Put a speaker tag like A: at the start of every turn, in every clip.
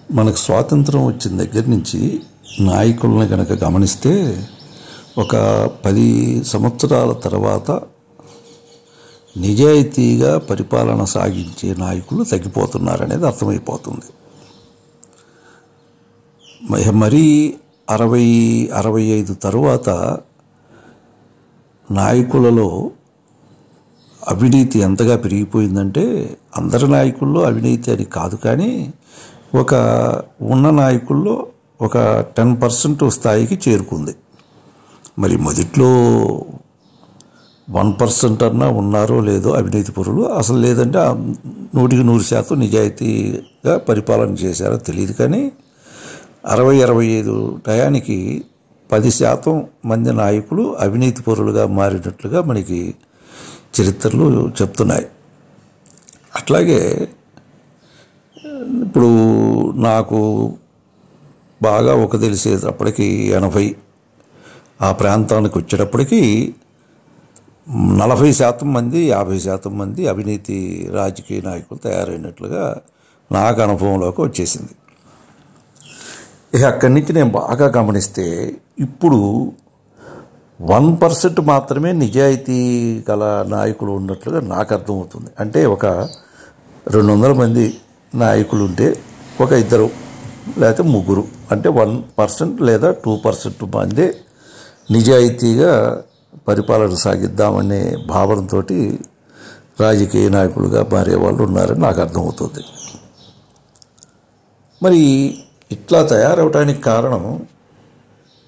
A: మనకు స్వాతంత్రం వచ్చిన దగ్గర నుంచి నాయకులను కనుక గమనిస్తే ఒక 10 సంవత్సరాల తర్వాత నిజాయితీగా పరిపాలన సాగించే నాయకులు తగ్గిపోతున్నారనేది అర్థమైపోతుంది. మరీ 60-65 తరువాత నాయకులలో అవినీతి ఎంతగా పెరిగిపోయిందంటే, అందరి నాయకుల్లో అవినీతి అని కాదు, కానీ ఒక ఉన్న నాయకుల్లో ఒక 10% స్థాయికి చేరుకుంది. మరి మొదట్లో 1% అన్నా ఉన్నారో లేదో అవినీతి పరులు, అసలు లేదంటే 100% నిజాయితీగా పరిపాలన చేశారో తెలియదు. కానీ 60-65 టయానికి 10% మంది నాయకులు అవినీతి పరులుగా మారినట్లుగా మనకి చరిత్రలు చెప్తున్నాయి. అట్లాగే ఇప్పుడు నాకు బాగా తెలిసేటప్పటికి 80 ఆ ప్రాంతానికి వచ్చేటప్పటికి 40% మంది 50% మంది అవినీతి రాజకీయ నాయకులు తయారైనట్లుగా నాకు అనుభవంలోకి వచ్చేసింది. అక్కడి నుంచి నేను బాగా గమనిస్తే ఇప్పుడు 1% మాత్రమే నిజాయితీ గల నాయకులు ఉన్నట్లుగా నాకు అర్థమవుతుంది. అంటే ఒక 200 మంది నాయకులు ఉంటే ఒక 2 లేకపోతే 3, అంటే 1% లేదా 2% మందే నిజాయితీగా పరిపాలన సాగిద్దామనే భావనతో రాజకీయ నాయకులుగా మారే వాళ్ళు ఉన్నారని నాకు అర్థమవుతుంది. మరి ఇట్లా తయారవటానికి కారణం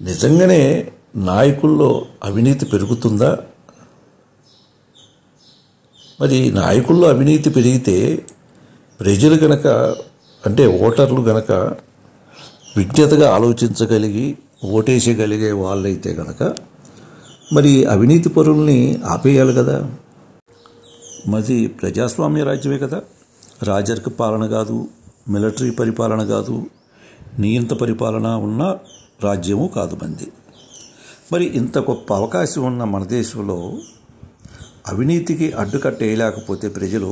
A: నిజంగానే నాయకుల్లో అవినీతి పెరుగుతుందా? మరి నాయకుల్లో అవినీతి పెరిగితే ప్రజలు గనక, అంటే ఓటర్లు గనక విజ్ఞతగా ఆలోచించగలిగి ఓటేసగలిగే వాళ్ళైతే గనక మరి అవినీతి పరుల్ని ఆపేయాలి కదా. మరి ప్రజాస్వామ్య రాజ్యమే కదా, రాజరిక పాలన కాదు, మిలిటరీ పరిపాలన కాదు, నియంత పరిపాలన ఉన్న రాజ్యము కాదు మంది. మరి ఇంత గొప్ప అవకాశం ఉన్న మన దేశంలో అవినీతికి అడ్డుకట్ట వేయలేకపోతే ప్రజలు,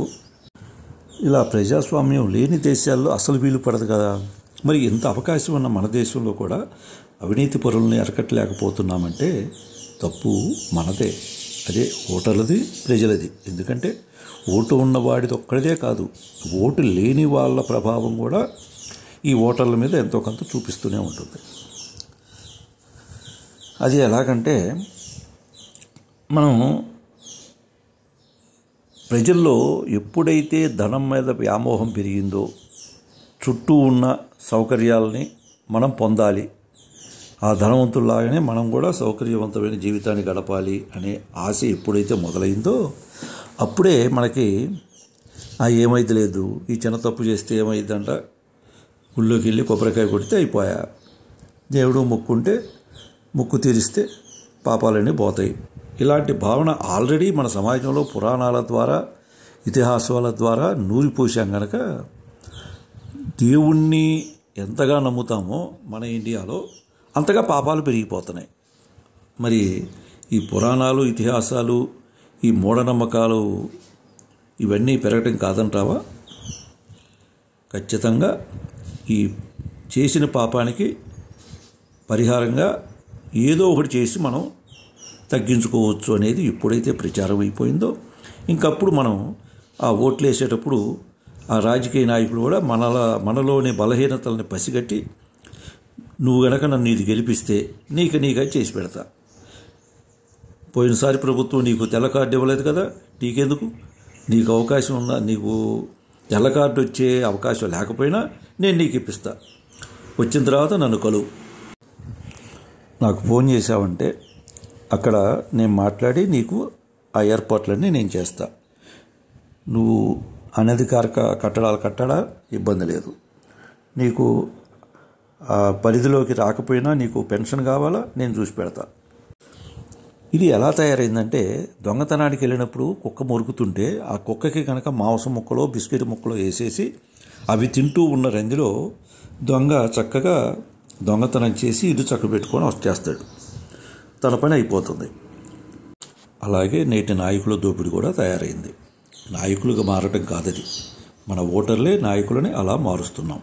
A: ఇలా ప్రజాస్వామ్యం లేని దేశాల్లో అసలు వీలు పడదు కదా. మరి ఇంత అవకాశం ఉన్న మన దేశంలో కూడా అవినీతి పరుల్ని అరకట్టలేకపోతున్నామంటే తప్పు మనదే, అదే ఓటర్లది, ప్రజలది. ఎందుకంటే ఓటు ఉన్నవాడిది ఒక్కడిదే కాదు, ఓటు లేని వాళ్ళ ప్రభావం కూడా ఈ ఓటర్ల మీద ఎంతో కొంత చూపిస్తూనే ఉంటుంది. అది ఎలాగంటే, మనం ప్రజల్లో ఎప్పుడైతే ధనం మీద వ్యామోహం పెరిగిందో, చుట్టూ ఉన్న సౌకర్యాలని మనం పొందాలి, ఆ ధనవంతుల్లాగానే మనం కూడా సౌకర్యవంతమైన జీవితాన్ని గడపాలి అనే ఆశ ఎప్పుడైతే మొదలైందో అప్పుడే మనకి ఏమైతే లేదు, ఈ చిన్న తప్పు చేస్తే ఏమైందంట, గుళ్ళోకి వెళ్ళి కొబ్బరికాయ కొడితే అయిపోయా, దేవుడు మొక్కుంటే మొక్కు తీరిస్తే పాపాలన్నీ పోతాయి. ఇలాంటి భావన ఆల్రెడీ మన సమాజంలో పురాణాల ద్వారా, ఇతిహాసాల ద్వారా నూరిపోసాం కనుక దేవుణ్ణి ఎంతగా నమ్ముతామో మన ఇండియాలో అంతగా పాపాలు పెరిగిపోతున్నాయి. మరి ఈ పురాణాలు, ఇతిహాసాలు, ఈ మూఢనమ్మకాలు ఇవన్నీ పెరగటం కాదంటావా? ఖచ్చితంగా ఈ చేసిన పాపానికి పరిహారంగా ఏదో ఒకటి చేసి మనం తగ్గించుకోవచ్చు అనేది ఎప్పుడైతే ప్రచారం అయిపోయిందో, ఇంకప్పుడు మనం ఆ ఓట్లు వేసేటప్పుడు ఆ రాజకీయ నాయకులు కూడా మనలోని బలహీనతల్ని పసిగట్టి, నువ్వు గనక నన్ను ఇది గెలిపిస్తే నీగా చేసి పెడతా, పోయినసారి ప్రభుత్వం నీకు తెల్ల కార్డు ఇవ్వలేదు కదా, నీకెందుకు, నీకు అవకాశం ఉందా, నీకు తెల్ల కార్డు వచ్చే అవకాశం లేకపోయినా నేను నీకు ఇప్పిస్తా, వచ్చిన తర్వాత నన్ను కలువు, నాకు ఫోన్ చేశావంటే అక్కడ నేను మాట్లాడి నీకు ఆ ఏర్పాట్లన్నీ నేను చేస్తా, నువ్వు అనధికారిక కట్టడాలు కట్టడా ఇబ్బంది లేదు, నీకు పరిధిలోకి రాకపోయినా నీకు పెన్షన్ కావాలా నేను చూసి పెడతా. ఇది ఎలా తయారైందంటే, దొంగతనానికి వెళ్ళినప్పుడు కుక్క మొరుకుతుంటే ఆ కుక్కకి కనుక మాంసం ముక్కలో బిస్కెట్ ముక్కలో వేసేసి అవి తింటూ ఉన్న రందిలో దొంగ చక్కగా దొంగతనం చేసి ఇల్లు చక్కబెట్టుకొని వచ్చేస్తాడు, తన పని అయిపోతుంది. అలాగే నేటి నాయకుల దోపిడీ కూడా తయారైంది. నాయకులుగా మారటం కాదది, మన ఓటర్లే నాయకులని అలా మారుస్తున్నాం.